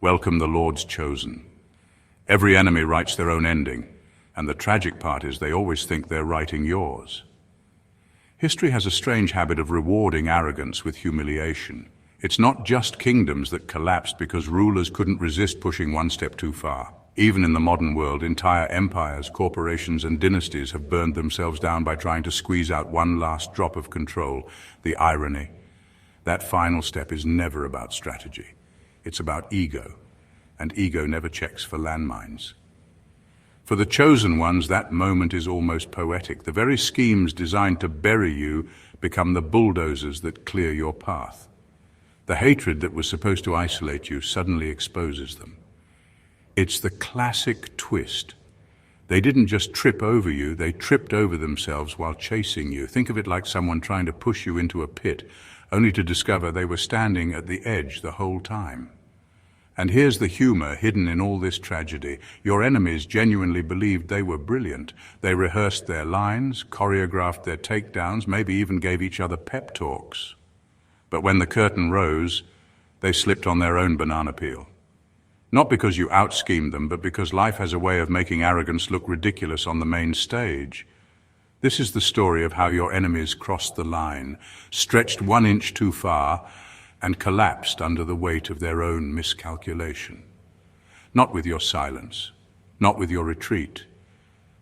Welcome the Lord's chosen. Every enemy writes their own ending, and the tragic part is they always think they're writing yours. History has a strange habit of rewarding arrogance with humiliation. It's not just kingdoms that collapsed because rulers couldn't resist pushing one step too far. Even in the modern world, entire empires, corporations, and dynasties have burned themselves down by trying to squeeze out one last drop of control. The irony. That final step is never about strategy. It's about ego, and ego never checks for landmines. For the chosen ones, that moment is almost poetic. The very schemes designed to bury you become the bulldozers that clear your path. The hatred that was supposed to isolate you suddenly exposes them. It's the classic twist. They didn't just trip over you, they tripped over themselves while chasing you. Think of it like someone trying to push you into a pit, only to discover they were standing at the edge the whole time. And here's the humor hidden in all this tragedy. Your enemies genuinely believed they were brilliant. They rehearsed their lines, choreographed their takedowns, maybe even gave each other pep talks. But when the curtain rose, they slipped on their own banana peel. Not because you out-schemed them, but because life has a way of making arrogance look ridiculous on the main stage. This is the story of how your enemies crossed the line, stretched 1 inch too far, and collapsed under the weight of their own miscalculation. Not with your silence, not with your retreat,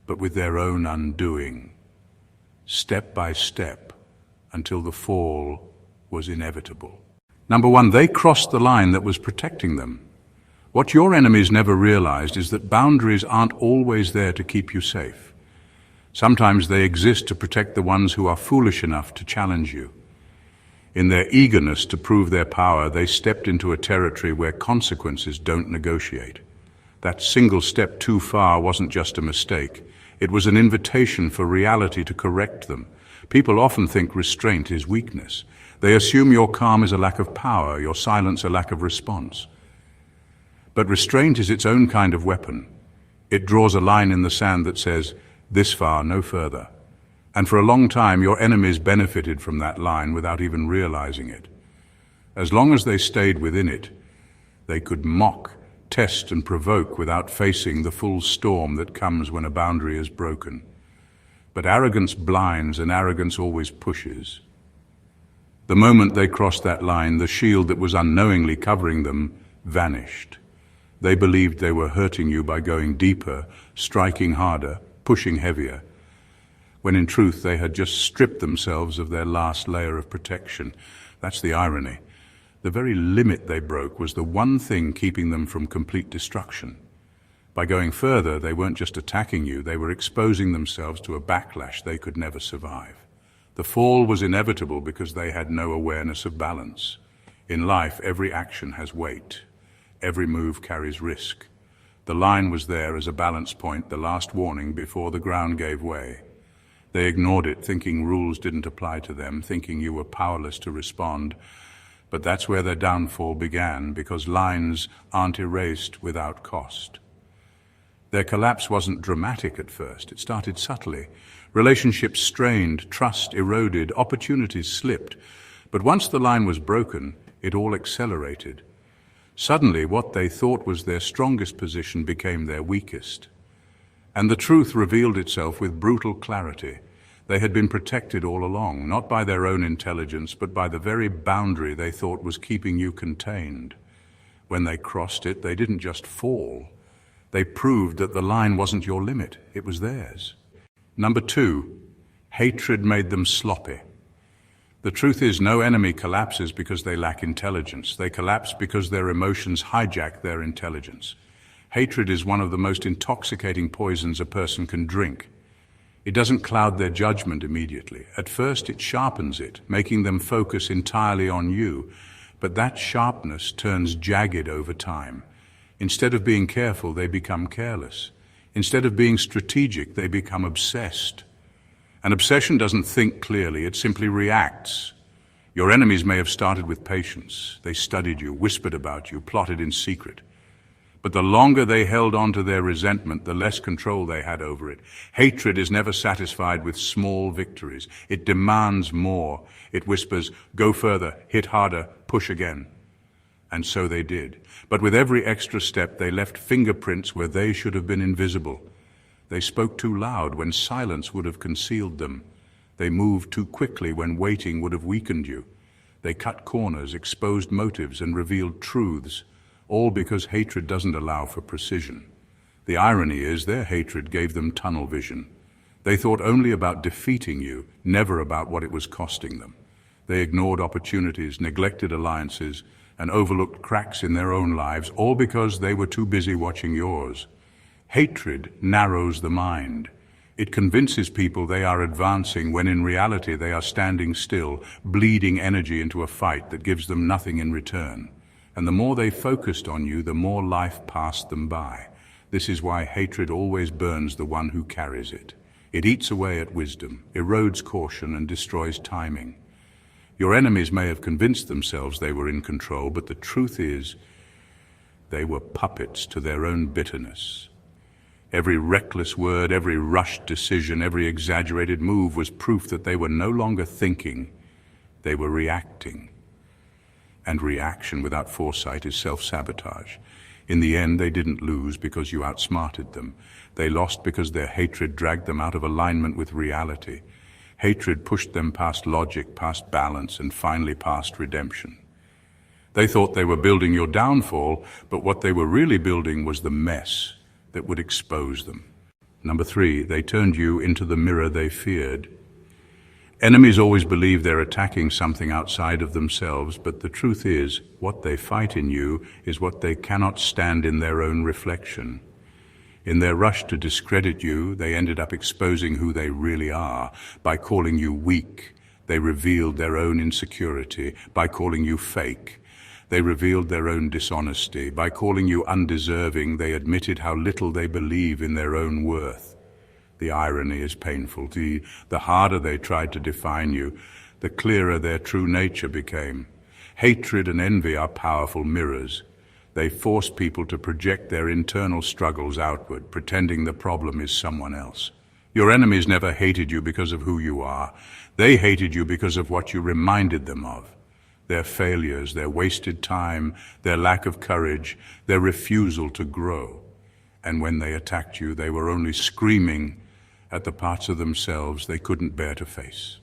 but with their own undoing, step by step, until the fall was inevitable. Number one, they crossed the line that was protecting them. What your enemies never realized is that boundaries aren't always there to keep you safe. Sometimes they exist to protect the ones who are foolish enough to challenge you. In their eagerness to prove their power, they stepped into a territory where consequences don't negotiate. That single step too far wasn't just a mistake. It was an invitation for reality to correct them. People often think restraint is weakness. They assume your calm is a lack of power, your silence a lack of response. But restraint is its own kind of weapon. It draws a line in the sand that says, this far, no further. And for a long time, your enemies benefited from that line without even realizing it. As long as they stayed within it, they could mock, test, and provoke without facing the full storm that comes when a boundary is broken. But arrogance blinds, and arrogance always pushes. The moment they crossed that line, the shield that was unknowingly covering them vanished. They believed they were hurting you by going deeper, striking harder, pushing heavier, when in truth they had just stripped themselves of their last layer of protection. That's the irony. The very limit they broke was the one thing keeping them from complete destruction. By going further, they weren't just attacking you, they were exposing themselves to a backlash they could never survive. The fall was inevitable because they had no awareness of balance. In life, every action has weight. Every move carries risk. The line was there as a balance point, the last warning before the ground gave way. They ignored it, thinking rules didn't apply to them, thinking you were powerless to respond. But that's where their downfall began, because lines aren't erased without cost. Their collapse wasn't dramatic at first. It started subtly. Relationships strained, trust eroded, opportunities slipped. But once the line was broken, it all accelerated. Suddenly, what they thought was their strongest position became their weakest. And the truth revealed itself with brutal clarity. They had been protected all along, not by their own intelligence, but by the very boundary they thought was keeping you contained. When they crossed it, they didn't just fall. They proved that the line wasn't your limit, it was theirs. Number two, hatred made them sloppy. The truth is, no enemy collapses because they lack intelligence. They collapse because their emotions hijack their intelligence. Hatred is one of the most intoxicating poisons a person can drink. It doesn't cloud their judgment immediately. At first, it sharpens it, making them focus entirely on you. But that sharpness turns jagged over time. Instead of being careful, they become careless. Instead of being strategic, they become obsessed. An obsession doesn't think clearly, it simply reacts. Your enemies may have started with patience. They studied you, whispered about you, plotted in secret. But the longer they held on to their resentment, the less control they had over it. Hatred is never satisfied with small victories. It demands more. It whispers, go further, hit harder, push again. And so they did. But with every extra step, they left fingerprints where they should have been invisible. They spoke too loud when silence would have concealed them. They moved too quickly when waiting would have weakened you. They cut corners, exposed motives, and revealed truths, all because hatred doesn't allow for precision. The irony is their hatred gave them tunnel vision. They thought only about defeating you, never about what it was costing them. They ignored opportunities, neglected alliances, and overlooked cracks in their own lives, all because they were too busy watching yours. Hatred narrows the mind. It convinces people they are advancing when in reality they are standing still, bleeding energy into a fight that gives them nothing in return. And the more they focused on you, the more life passed them by. This is why hatred always burns the one who carries it. It eats away at wisdom, erodes caution, and destroys timing. Your enemies may have convinced themselves they were in control, but the truth is, they were puppets to their own bitterness. Every reckless word, every rushed decision, every exaggerated move was proof that they were no longer thinking, they were reacting. And reaction without foresight is self-sabotage. In the end, they didn't lose because you outsmarted them. They lost because their hatred dragged them out of alignment with reality. Hatred pushed them past logic, past balance, and finally past redemption. They thought they were building your downfall, but what they were really building was the mess that would expose them. Number 3, they turned you into the mirror they feared. Enemies always believe they're attacking something outside of themselves, but the truth is, what they fight in you is what they cannot stand in their own reflection. In their rush to discredit you, they ended up exposing who they really are. By calling you weak, they revealed their own insecurity. By calling you fake, they revealed their own dishonesty. By calling you undeserving, they admitted how little they believe in their own worth. The irony is painful. The harder they tried to define you, the clearer their true nature became. Hatred and envy are powerful mirrors. They force people to project their internal struggles outward, pretending the problem is someone else. Your enemies never hated you because of who you are. They hated you because of what you reminded them of. Their failures, their wasted time, their lack of courage, their refusal to grow. And when they attacked you, they were only screaming at the parts of themselves they couldn't bear to face.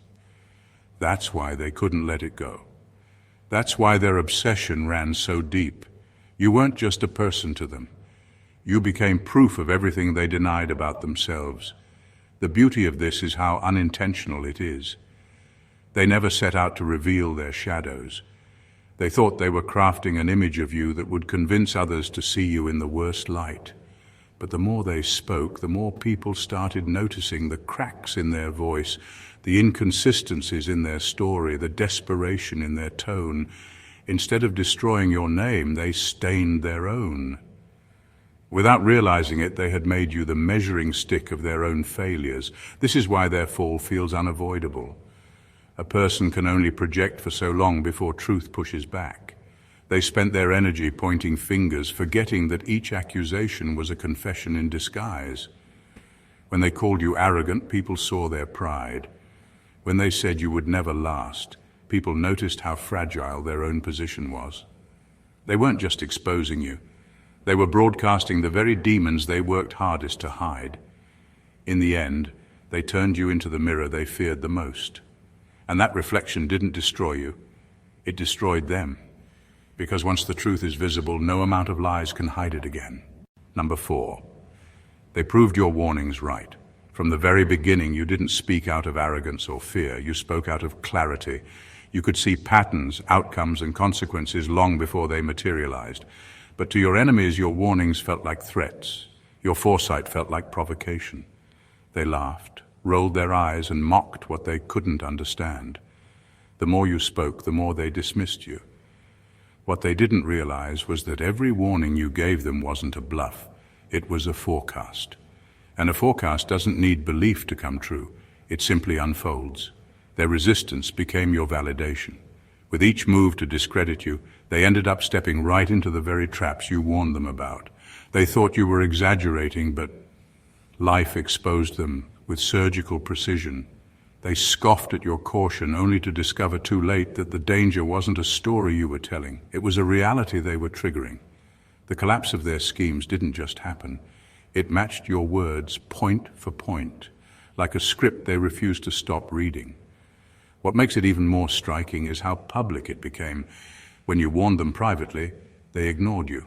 That's why they couldn't let it go. That's why their obsession ran so deep. You weren't just a person to them. You became proof of everything they denied about themselves. The beauty of this is how unintentional it is. They never set out to reveal their shadows. They thought they were crafting an image of you that would convince others to see you in the worst light. But the more they spoke, the more people started noticing the cracks in their voice, the inconsistencies in their story, the desperation in their tone. Instead of destroying your name, they stained their own. Without realizing it, they had made you the measuring stick of their own failures. This is why their fall feels unavoidable. A person can only project for so long before truth pushes back. They spent their energy pointing fingers, forgetting that each accusation was a confession in disguise. When they called you arrogant, people saw their pride. When they said you would never last, people noticed how fragile their own position was. They weren't just exposing you. They were broadcasting the very demons they worked hardest to hide. In the end, they turned you into the mirror they feared the most. And that reflection didn't destroy you. It destroyed them. Because once the truth is visible, no amount of lies can hide it again. Number 4, they proved your warnings right. From the very beginning, you didn't speak out of arrogance or fear. You spoke out of clarity. You could see patterns, outcomes, and consequences long before they materialized. But to your enemies, your warnings felt like threats. Your foresight felt like provocation. They laughed, rolled their eyes, and mocked what they couldn't understand. The more you spoke, the more they dismissed you. What they didn't realize was that every warning you gave them wasn't a bluff. It was a forecast. And a forecast doesn't need belief to come true. It simply unfolds. Their resistance became your validation. With each move to discredit you, they ended up stepping right into the very traps you warned them about. They thought you were exaggerating, but life exposed them with surgical precision. They scoffed at your caution, only to discover too late that the danger wasn't a story you were telling. It was a reality they were triggering. The collapse of their schemes didn't just happen. It matched your words point for point, like a script they refused to stop reading. What makes it even more striking is how public it became. When you warned them privately, they ignored you.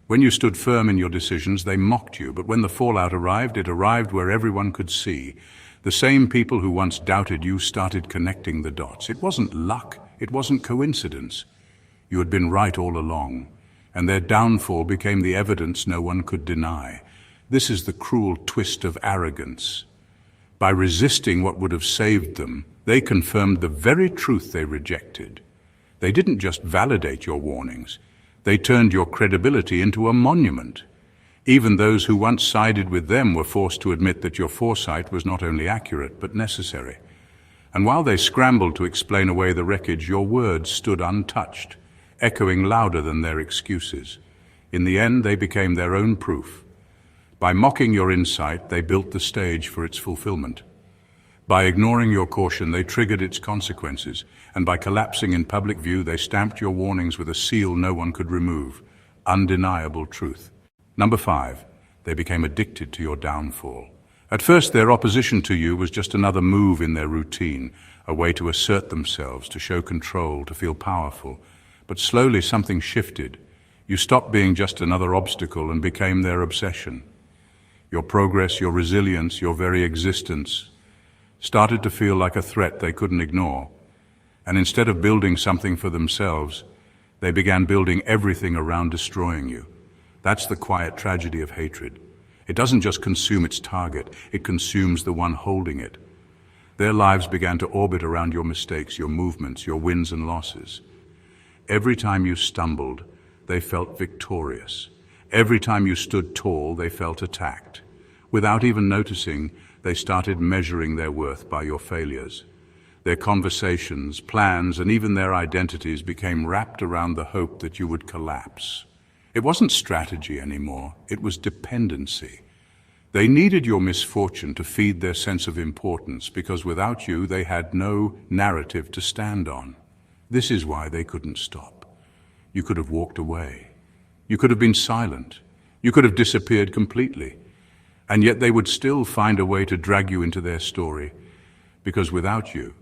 When you stood firm in your decisions, they mocked you. But when the fallout arrived, it arrived where everyone could see. The same people who once doubted you started connecting the dots. It wasn't luck. It wasn't coincidence. You had been right all along, and their downfall became the evidence no one could deny. This is the cruel twist of arrogance. By resisting what would have saved them, they confirmed the very truth they rejected. They didn't just validate your warnings. They turned your credibility into a monument. Even those who once sided with them were forced to admit that your foresight was not only accurate, but necessary. And while they scrambled to explain away the wreckage, your words stood untouched, echoing louder than their excuses. In the end, they became their own proof. By mocking your insight, they built the stage for its fulfillment. By ignoring your caution, they triggered its consequences, and by collapsing in public view, they stamped your warnings with a seal no one could remove. Undeniable truth. Number 5, they became addicted to your downfall. At first, their opposition to you was just another move in their routine, a way to assert themselves, to show control, to feel powerful. But slowly something shifted. You stopped being just another obstacle and became their obsession. Your progress, your resilience, your very existence started to feel like a threat they couldn't ignore. And instead of building something for themselves, they began building everything around destroying you. That's the quiet tragedy of hatred. It doesn't just consume its target, it consumes the one holding it. Their lives began to orbit around your mistakes, your movements, your wins and losses. Every time you stumbled, they felt victorious. Every time you stood tall, they felt attacked. Without even noticing, they started measuring their worth by your failures. Their conversations, plans, and even their identities became wrapped around the hope that you would collapse. It wasn't strategy anymore, it was dependency. They needed your misfortune to feed their sense of importance, because without you, they had no narrative to stand on. This is why they couldn't stop. You could have walked away. You could have been silent. You could have disappeared completely. And yet they would still find a way to drag you into their story, because without you,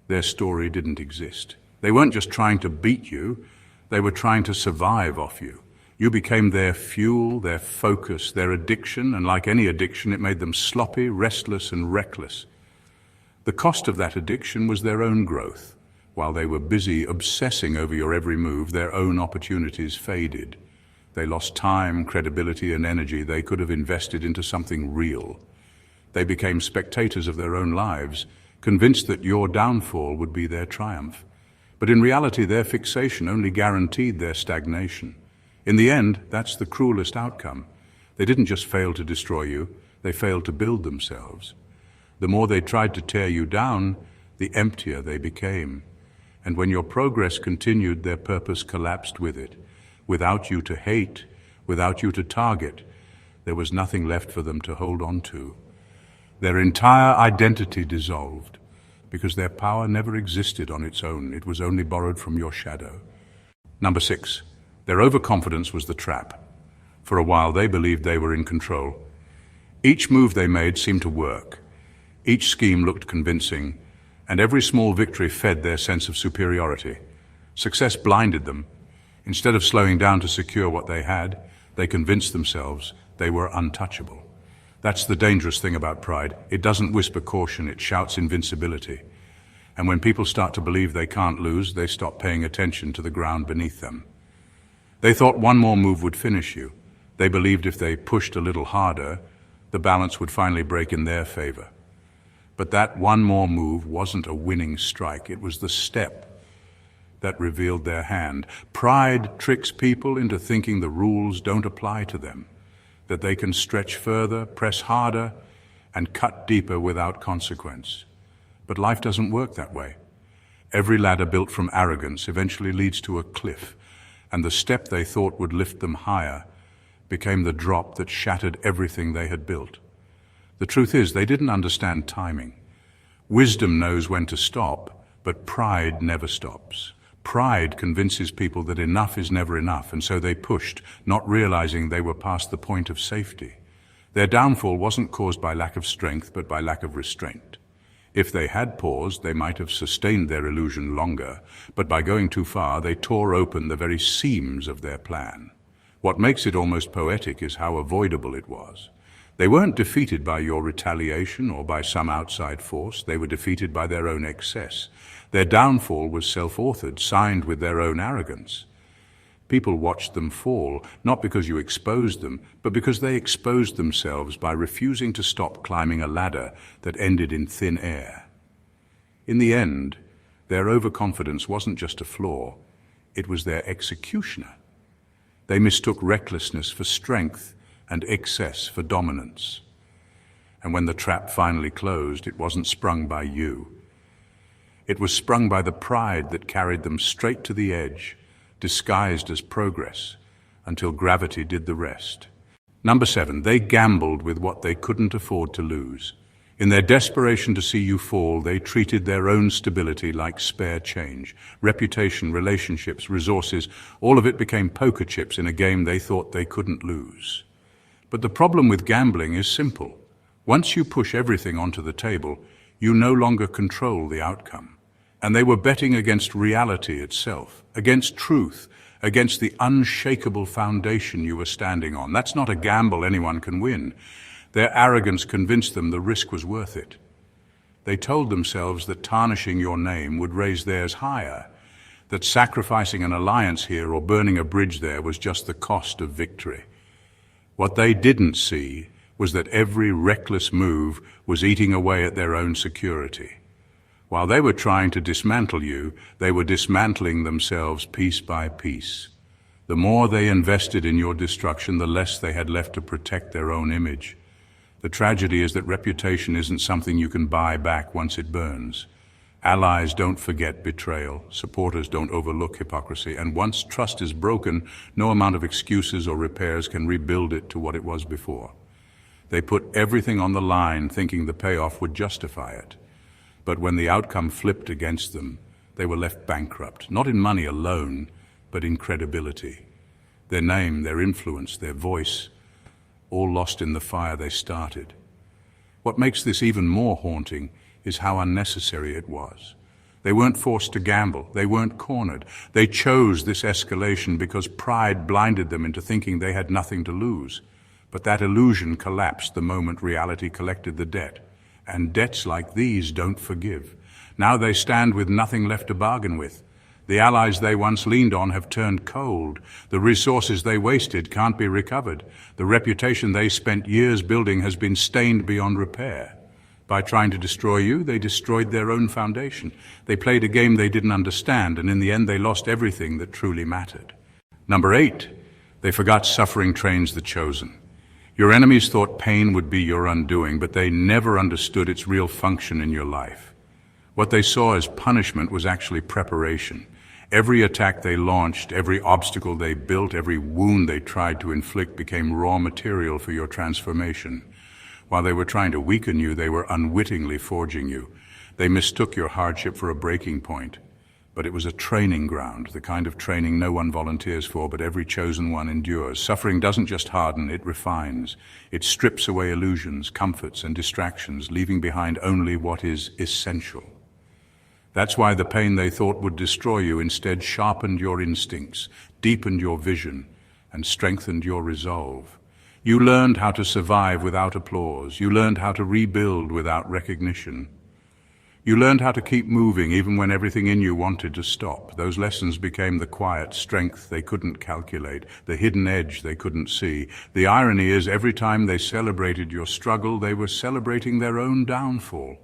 their story didn't exist. They weren't just trying to beat you, they were trying to survive off you. You became their fuel, their focus, their addiction, and like any addiction, it made them sloppy, restless, and reckless. The cost of that addiction was their own growth. While they were busy obsessing over your every move, their own opportunities faded. They lost time, credibility, and energy they could have invested into something real. They became spectators of their own lives, convinced that your downfall would be their triumph. But in reality, their fixation only guaranteed their stagnation. In the end, that's the cruelest outcome. They didn't just fail to destroy you, they failed to build themselves. The more they tried to tear you down, the emptier they became. And when your progress continued, their purpose collapsed with it. Without you to hate, without you to target, there was nothing left for them to hold on to. Their entire identity dissolved, because their power never existed on its own. It was only borrowed from your shadow. Number 6, their overconfidence was the trap. For a while, they believed they were in control. Each move they made seemed to work. Each scheme looked convincing, and every small victory fed their sense of superiority. Success blinded them. Instead of slowing down to secure what they had, they convinced themselves they were untouchable. That's the dangerous thing about pride. It doesn't whisper caution, it shouts invincibility. And when people start to believe they can't lose, they stop paying attention to the ground beneath them. They thought one more move would finish you. They believed if they pushed a little harder, the balance would finally break in their favor. But that one more move wasn't a winning strike. It was the step that revealed their hand. Pride tricks people into thinking the rules don't apply to them, that they can stretch further, press harder, and cut deeper without consequence. But life doesn't work that way. Every ladder built from arrogance eventually leads to a cliff, and the step they thought would lift them higher became the drop that shattered everything they had built. The truth is, they didn't understand timing. Wisdom knows when to stop, but pride never stops. Pride convinces people that enough is never enough, and so they pushed, not realizing they were past the point of safety. Their downfall wasn't caused by lack of strength, but by lack of restraint. If they had paused, they might have sustained their illusion longer, but by going too far, they tore open the very seams of their plan. What makes it almost poetic is how avoidable it was. They weren't defeated by your retaliation or by some outside force. They were defeated by their own excess. Their downfall was self-authored, signed with their own arrogance. People watched them fall, not because you exposed them, but because they exposed themselves by refusing to stop climbing a ladder that ended in thin air. In the end, their overconfidence wasn't just a flaw, it was their executioner. They mistook recklessness for strength and excess for dominance. And when the trap finally closed, it wasn't sprung by you. It was sprung by the pride that carried them straight to the edge, disguised as progress, until gravity did the rest. Number 7, they gambled with what they couldn't afford to lose. In their desperation to see you fall, they treated their own stability like spare change. Reputation, relationships, resources, all of it became poker chips in a game they thought they couldn't lose. But the problem with gambling is simple. Once you push everything onto the table, you no longer control the outcome. And they were betting against reality itself, against truth, against the unshakable foundation you were standing on. That's not a gamble anyone can win. Their arrogance convinced them the risk was worth it. They told themselves that tarnishing your name would raise theirs higher, that sacrificing an alliance here or burning a bridge there was just the cost of victory. What they didn't see was that every reckless move was eating away at their own security. While they were trying to dismantle you, they were dismantling themselves piece by piece. The more they invested in your destruction, the less they had left to protect their own image. The tragedy is that reputation isn't something you can buy back once it burns. Allies don't forget betrayal, supporters don't overlook hypocrisy, and once trust is broken, no amount of excuses or repairs can rebuild it to what it was before. They put everything on the line thinking the payoff would justify it. But when the outcome flipped against them, they were left bankrupt, not in money alone, but in credibility. Their name, their influence, their voice, all lost in the fire they started. What makes this even more haunting is how unnecessary it was. They weren't forced to gamble. They weren't cornered. They chose this escalation because pride blinded them into thinking they had nothing to lose. But that illusion collapsed the moment reality collected the debt. And debts like these don't forgive. Now they stand with nothing left to bargain with. The allies they once leaned on have turned cold. The resources they wasted can't be recovered. The reputation they spent years building has been stained beyond repair. By trying to destroy you, they destroyed their own foundation. They played a game they didn't understand, and in the end they lost everything that truly mattered. Number 8, they forgot suffering trains the chosen. Your enemies thought pain would be your undoing, but they never understood its real function in your life. What they saw as punishment was actually preparation. Every attack they launched, every obstacle they built, every wound they tried to inflict became raw material for your transformation. While they were trying to weaken you, they were unwittingly forging you. They mistook your hardship for a breaking point. But it was a training ground, the kind of training no one volunteers for, but every chosen one endures. Suffering doesn't just harden, it refines. It strips away illusions, comforts, and distractions, leaving behind only what is essential. That's why the pain they thought would destroy you instead sharpened your instincts, deepened your vision, and strengthened your resolve. You learned how to survive without applause. You learned how to rebuild without recognition. You learned how to keep moving even when everything in you wanted to stop. Those lessons became the quiet strength they couldn't calculate, the hidden edge they couldn't see. The irony is, every time they celebrated your struggle, they were celebrating their own downfall.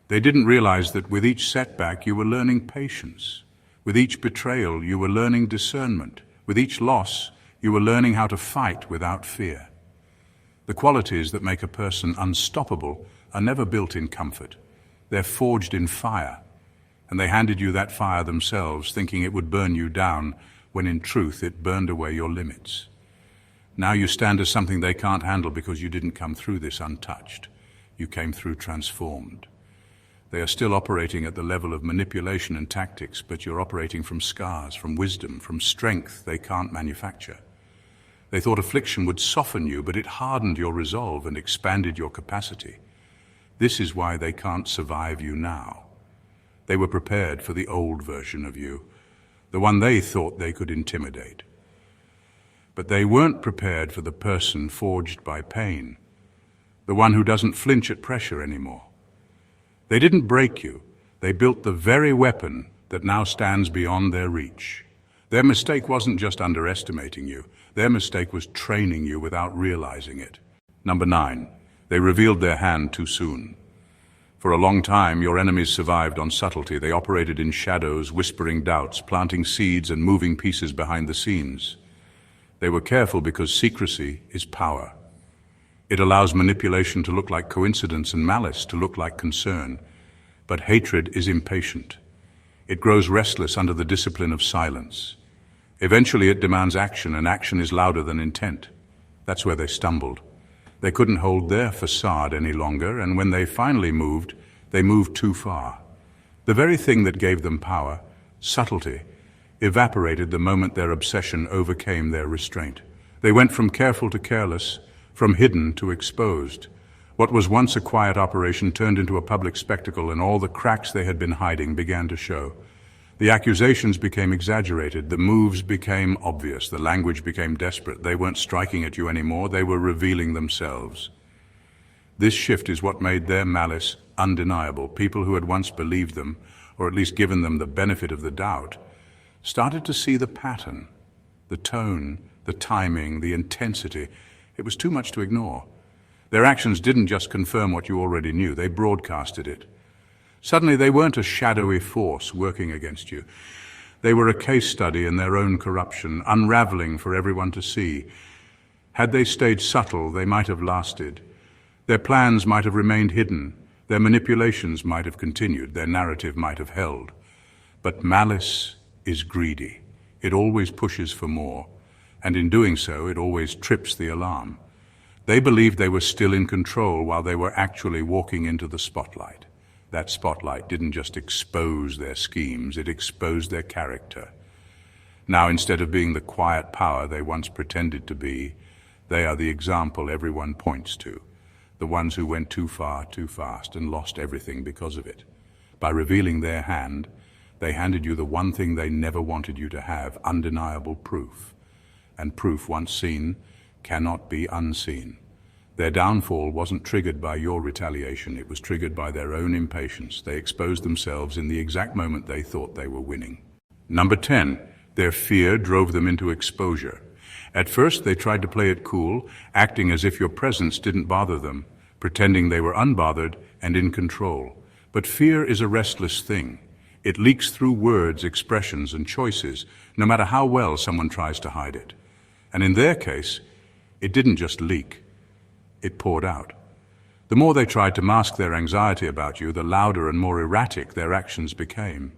They didn't realize that with each setback, you were learning patience. With each betrayal, you were learning discernment. With each loss, you were learning how to fight without fear. The qualities that make a person unstoppable are never built in comfort. They're forged in fire, and they handed you that fire themselves, thinking it would burn you down, when in truth it burned away your limits. Now you stand as something they can't handle because you didn't come through this untouched. You came through transformed. They are still operating at the level of manipulation and tactics, but you're operating from scars, from wisdom, from strength they can't manufacture. They thought affliction would soften you, but it hardened your resolve and expanded your capacity. This is why they can't survive you now. They were prepared for the old version of you, the one they thought they could intimidate. But they weren't prepared for the person forged by pain, the one who doesn't flinch at pressure anymore. They didn't break you. They built the very weapon that now stands beyond their reach. Their mistake wasn't just underestimating you. Their mistake was training you without realizing it. Number 9, they revealed their hand too soon. For a long time, your enemies survived on subtlety. They operated in shadows, whispering doubts, planting seeds and moving pieces behind the scenes. They were careful because secrecy is power. It allows manipulation to look like coincidence and malice to look like concern. But hatred is impatient. It grows restless under the discipline of silence. Eventually it demands action, and action is louder than intent. That's where they stumbled. They couldn't hold their facade any longer, and when they finally moved, they moved too far. The very thing that gave them power, subtlety, evaporated the moment their obsession overcame their restraint. They went from careful to careless, from hidden to exposed. What was once a quiet operation turned into a public spectacle, and all the cracks they had been hiding began to show. The accusations became exaggerated, the moves became obvious, the language became desperate. They weren't striking at you anymore, they were revealing themselves. This shift is what made their malice undeniable. People who had once believed them, or at least given them the benefit of the doubt, started to see the pattern, the tone, the timing, the intensity. It was too much to ignore. Their actions didn't just confirm what you already knew, they broadcasted it. Suddenly they weren't a shadowy force working against you. They were a case study in their own corruption, unraveling for everyone to see. Had they stayed subtle, they might have lasted. Their plans might have remained hidden. Their manipulations might have continued. Their narrative might have held. But malice is greedy. It always pushes for more. And in doing so, it always trips the alarm. They believed they were still in control while they were actually walking into the spotlight. That spotlight didn't just expose their schemes, it exposed their character. Now, instead of being the quiet power they once pretended to be, they are the example everyone points to, the ones who went too far, too fast, and lost everything because of it. By revealing their hand, they handed you the one thing they never wanted you to have, undeniable proof. And proof once seen cannot be unseen. Their downfall wasn't triggered by your retaliation, it was triggered by their own impatience. They exposed themselves in the exact moment they thought they were winning. Number 10, their fear drove them into exposure. At first they tried to play it cool, acting as if your presence didn't bother them, pretending they were unbothered and in control. But fear is a restless thing. It leaks through words, expressions, and choices, no matter how well someone tries to hide it. And in their case, it didn't just leak, it poured out. The more they tried to mask their anxiety about you, the louder and more erratic their actions became.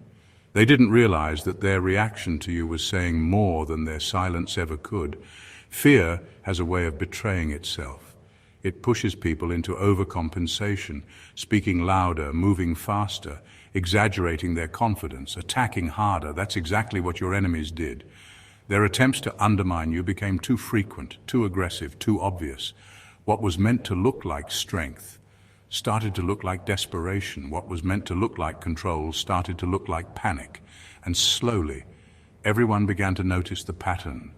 They didn't realize that their reaction to you was saying more than their silence ever could. Fear has a way of betraying itself. It pushes people into overcompensation, speaking louder, moving faster, exaggerating their confidence, attacking harder. That's exactly what your enemies did. Their attempts to undermine you became too frequent, too aggressive, too obvious. What was meant to look like strength started to look like desperation. What was meant to look like control started to look like panic. And slowly, everyone began to notice the pattern.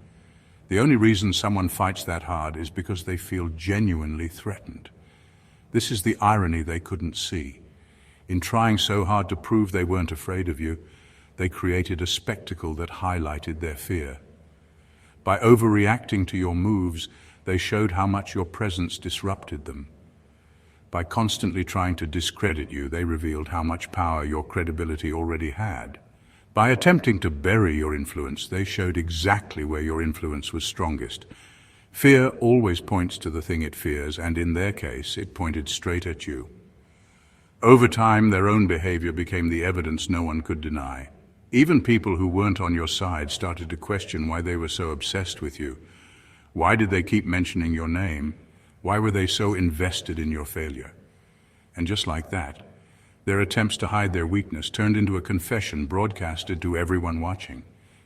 The only reason someone fights that hard is because they feel genuinely threatened. This is the irony they couldn't see. In trying so hard to prove they weren't afraid of you, they created a spectacle that highlighted their fear. By overreacting to your moves, they showed how much your presence disrupted them. By constantly trying to discredit you, they revealed how much power your credibility already had. By attempting to bury your influence, they showed exactly where your influence was strongest. Fear always points to the thing it fears, and in their case, it pointed straight at you. Over time, their own behavior became the evidence no one could deny. Even people who weren't on your side started to question why they were so obsessed with you. Why did they keep mentioning your name? Why were they so invested in your failure? And just like that, Their attempts to hide their weakness turned into a confession broadcasted to everyone watching.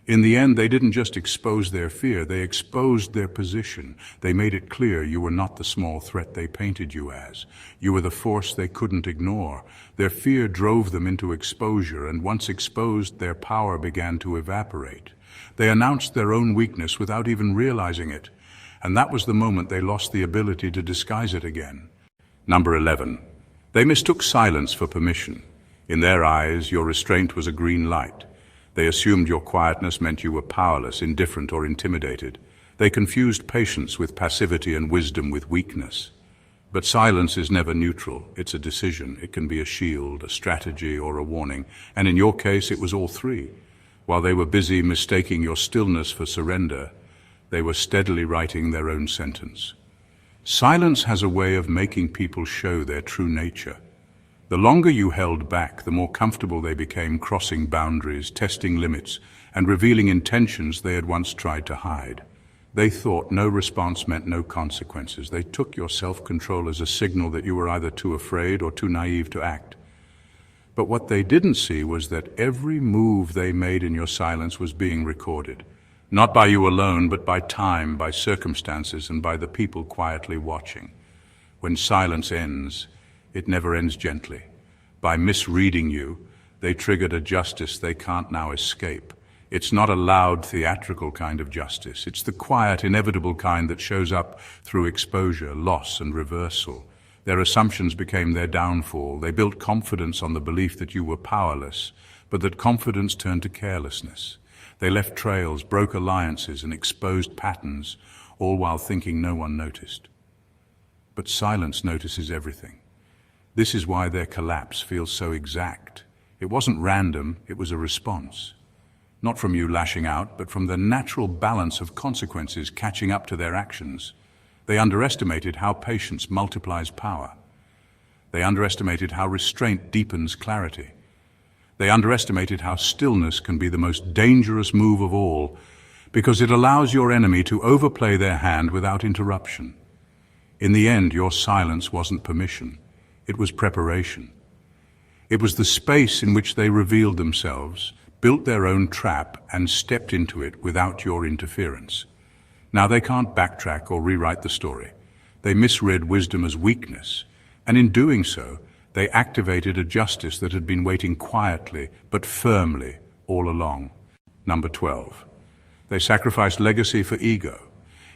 In the end, they didn't just expose their fear, they exposed their position. They made it clear you were not the small threat they painted you as. You were the force they couldn't ignore. Their fear drove them into exposure, and once exposed, their power began to evaporate. They announced their own weakness without even realizing it, and that was the moment they lost the ability to disguise it again. Number 11. They mistook silence for permission. In their eyes, your restraint was a green light. They assumed your quietness meant you were powerless, indifferent, or intimidated. They confused patience with passivity and wisdom with weakness. But silence is never neutral. It's a decision. It can be a shield, a strategy, or a warning. And in your case, it was all three. While they were busy mistaking your stillness for surrender, they were steadily writing their own sentence. Silence has a way of making people show their true nature. The longer you held back, the more comfortable they became crossing boundaries, testing limits, and revealing intentions they had once tried to hide. They thought no response meant no consequences. They took your self-control as a signal that you were either too afraid or too naive to act. But what they didn't see was that every move they made in your silence was being recorded. Not by you alone, but by time, by circumstances, and by the people quietly watching. When silence ends, it never ends gently. By misreading you, they triggered a justice they can't now escape. It's not a loud, theatrical kind of justice. It's the quiet, inevitable kind that shows up through exposure, loss, and reversal. Their assumptions became their downfall. They built confidence on the belief that you were powerless, but that confidence turned to carelessness. They left trails, broke alliances, and exposed patterns, all while thinking no one noticed. But silence notices everything. This is why their collapse feels so exact. It wasn't random, it was a response. Not from you lashing out, but from the natural balance of consequences catching up to their actions. They underestimated how patience multiplies power. They underestimated how restraint deepens clarity. They underestimated how stillness can be the most dangerous move of all, because it allows your enemy to overplay their hand without interruption. In the end, your silence wasn't permission. It was preparation. It was the space in which they revealed themselves, built their own trap, and stepped into it without your interference. Now they can't backtrack or rewrite the story. They misread wisdom as weakness, and in doing so, they activated a justice that had been waiting quietly but firmly all along. Number 12. They sacrificed legacy for ego.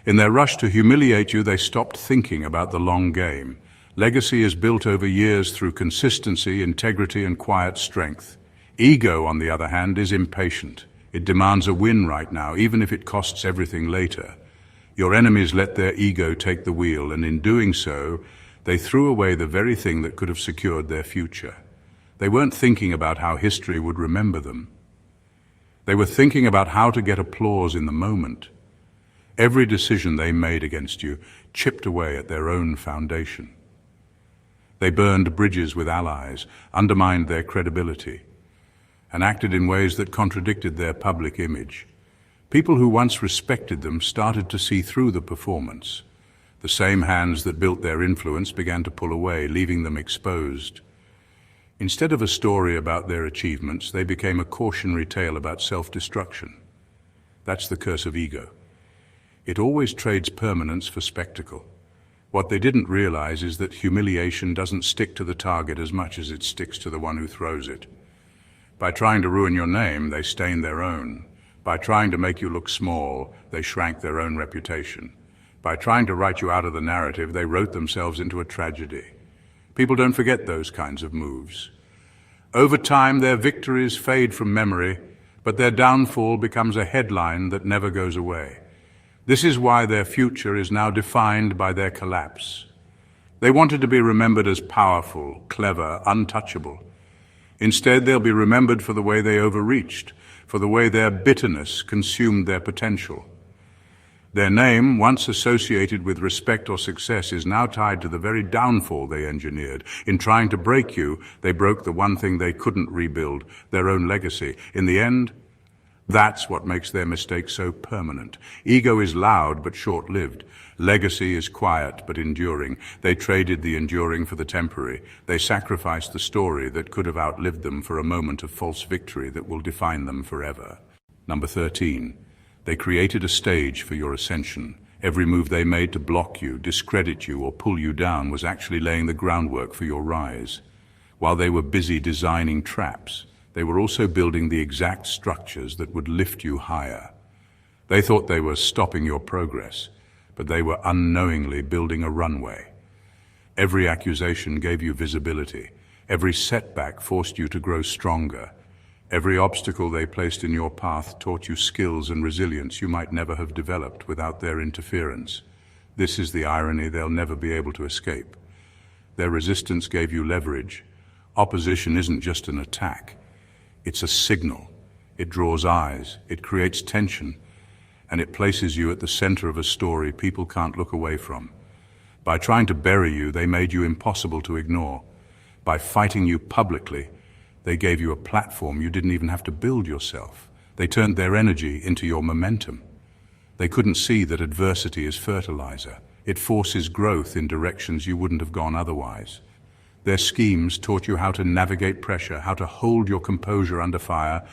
In their rush to humiliate you, they stopped thinking about the long game. Legacy is built over years through consistency, integrity, and quiet strength. Ego, on the other hand, is impatient. It demands a win right now, even if it costs everything later. Your enemies let their ego take the wheel, and in doing so, they threw away the very thing that could have secured their future. They weren't thinking about how history would remember them. They were thinking about how to get applause in the moment. Every decision they made against you chipped away at their own foundation. They burned bridges with allies, undermined their credibility, and acted in ways that contradicted their public image. People who once respected them started to see through the performance. The same hands that built their influence began to pull away, leaving them exposed. Instead of a story about their achievements, they became a cautionary tale about self-destruction. That's the curse of ego. It always trades permanence for spectacle. What they didn't realize is that humiliation doesn't stick to the target as much as it sticks to the one who throws it. By trying to ruin your name, they stained their own. By trying to make you look small, they shrank their own reputation. By trying to write you out of the narrative, they wrote themselves into a tragedy. People don't forget those kinds of moves. Over time, their victories fade from memory, but their downfall becomes a headline that never goes away. This is why their future is now defined by their collapse. They wanted to be remembered as powerful, clever, untouchable. Instead, they'll be remembered for the way they overreached, for the way their bitterness consumed their potential. Their name, once associated with respect or success, is now tied to the very downfall they engineered. In trying to break you, they broke the one thing they couldn't rebuild, their own legacy. In the end, That's what makes their mistake so permanent. Ego is loud but short-lived. Legacy is quiet but enduring. They traded the enduring for the temporary. They sacrificed the story that could have outlived them for a moment of false victory that will define them forever. Number 13. They created a stage for your ascension. Every move they made to block you, discredit you, or pull you down was actually laying the groundwork for your rise. While they were busy designing traps, they were also building the exact structures that would lift you higher. They thought they were stopping your progress, but they were unknowingly building a runway. Every accusation gave you visibility. Every setback forced you to grow stronger. Every obstacle they placed in your path taught you skills and resilience you might never have developed without their interference. This is the irony they'll never be able to escape. Their resistance gave you leverage. Opposition isn't just an attack. It's a signal. It draws eyes, it creates tension, and it places you at the center of a story people can't look away from. By trying to bury you, they made you impossible to ignore. By fighting you publicly, they gave you a platform you didn't even have to build yourself. They turned their energy into your momentum. They couldn't see that adversity is fertilizer. It forces growth in directions you wouldn't have gone otherwise. Their schemes taught you how to navigate pressure, how to hold your composure under fire,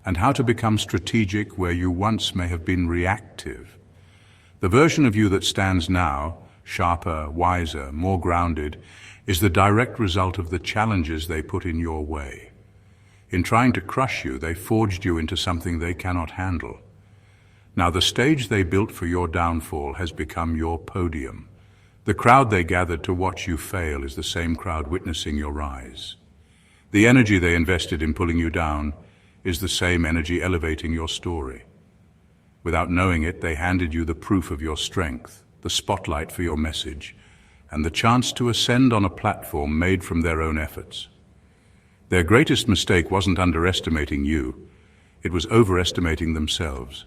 and how to become strategic where you once may have been reactive. The version of you that stands now, sharper, wiser, more grounded, is the direct result of the challenges they put in your way. In trying to crush you, they forged you into something they cannot handle. Now the stage they built for your downfall has become your podium. The crowd they gathered to watch you fail is the same crowd witnessing your rise. The energy they invested in pulling you down is the same energy elevating your story. Without knowing it, they handed you the proof of your strength, the spotlight for your message, and the chance to ascend on a platform made from their own efforts. Their greatest mistake wasn't underestimating you, it was overestimating themselves.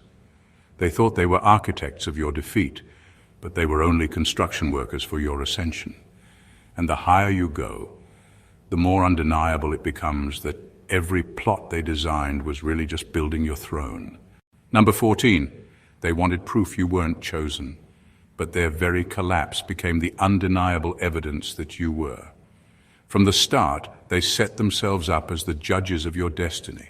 They thought they were architects of your defeat, but they were only construction workers for your ascension. And the higher you go, the more undeniable it becomes that every plot they designed was really just building your throne. Number 14, they wanted proof you weren't chosen, but their very collapse became the undeniable evidence that you were. From the start, they set themselves up as the judges of your destiny.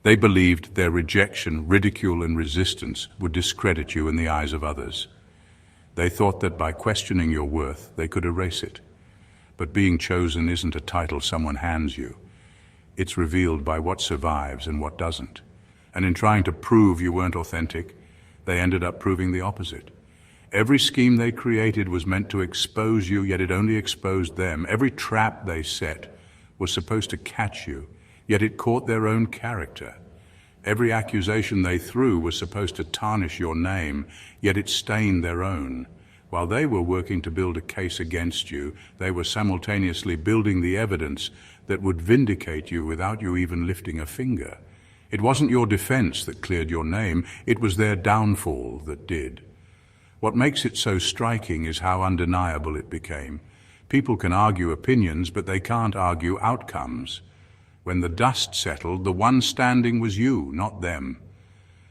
They believed their rejection, ridicule, and resistance would discredit you in the eyes of others. They thought that by questioning your worth, they could erase it. But being chosen isn't a title someone hands you. It's revealed by what survives and what doesn't. And in trying to prove you weren't authentic, they ended up proving the opposite. Every scheme they created was meant to expose you, yet it only exposed them. Every trap they set was supposed to catch you, yet it caught their own character. Every accusation they threw was supposed to tarnish your name, yet it stained their own. While they were working to build a case against you, they were simultaneously building the evidence that would vindicate you without you even lifting a finger. It wasn't your defense that cleared your name, it was their downfall that did. What makes it so striking is how undeniable it became. People can argue opinions, but they can't argue outcomes. When the dust settled, the one standing was you, not them.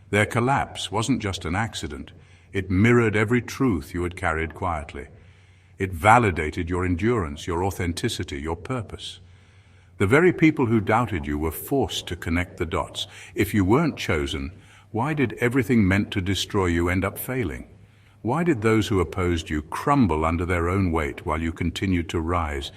Their collapse wasn't just an accident. It mirrored every truth you had carried quietly. It validated your endurance, your authenticity, your purpose. The very people who doubted you were forced to connect the dots. If you weren't chosen, why did everything meant to destroy you end up failing? Why did those who opposed you crumble under their own weight while you continued to rise?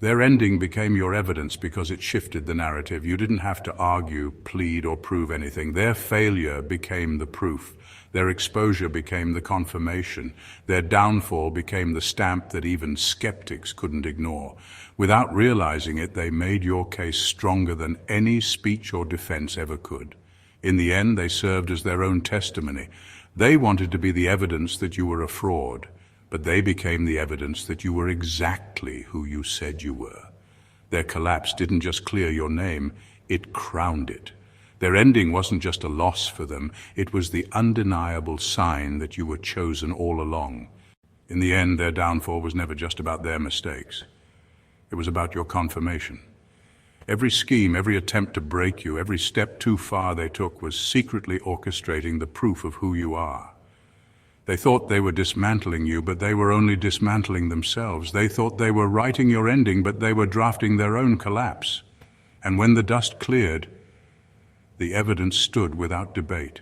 Their ending became your evidence because it shifted the narrative. You didn't have to argue, plead, or prove anything. Their failure became the proof. Their exposure became the confirmation. Their downfall became the stamp that even skeptics couldn't ignore. Without realizing it, they made your case stronger than any speech or defense ever could. In the end, they served as their own testimony. They wanted to be the evidence that you were a fraud, but they became the evidence that you were exactly who you said you were. Their collapse didn't just clear your name, it crowned it. Their ending wasn't just a loss for them, it was the undeniable sign that you were chosen all along. In the end, their downfall was never just about their mistakes. It was about your confirmation. Every scheme, every attempt to break you, every step too far they took was secretly orchestrating the proof of who you are. They thought they were dismantling you, but they were only dismantling themselves. They thought they were writing your ending, but they were drafting their own collapse. And when the dust cleared, the evidence stood without debate.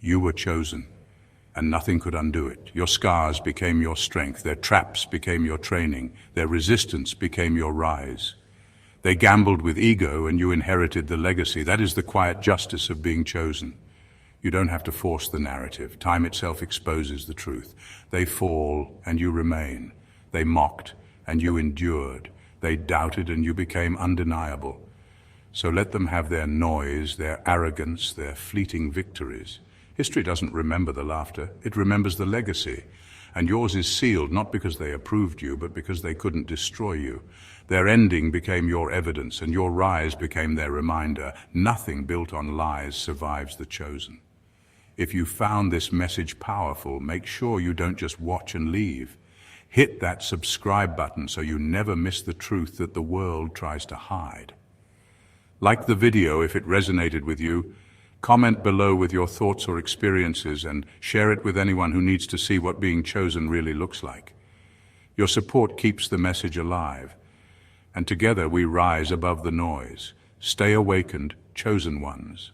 You were chosen, and nothing could undo it. Your scars became your strength, their traps became your training, their resistance became your rise. They gambled with ego, and you inherited the legacy. That is the quiet justice of being chosen. You don't have to force the narrative. Time itself exposes the truth. They fall, and you remain. They mocked, and you endured. They doubted, and you became undeniable. So let them have their noise, their arrogance, their fleeting victories. History doesn't remember the laughter. It remembers the legacy. And yours is sealed, not because they approved you, but because they couldn't destroy you. Their ending became your evidence, and your rise became their reminder. Nothing built on lies survives the chosen. If you found this message powerful, make sure you don't just watch and leave. Hit that subscribe button so you never miss the truth that the world tries to hide. Like the video if it resonated with you. Comment below with your thoughts or experiences and share it with anyone who needs to see what being chosen really looks like. Your support keeps the message alive, and together we rise above the noise. Stay awakened, chosen ones.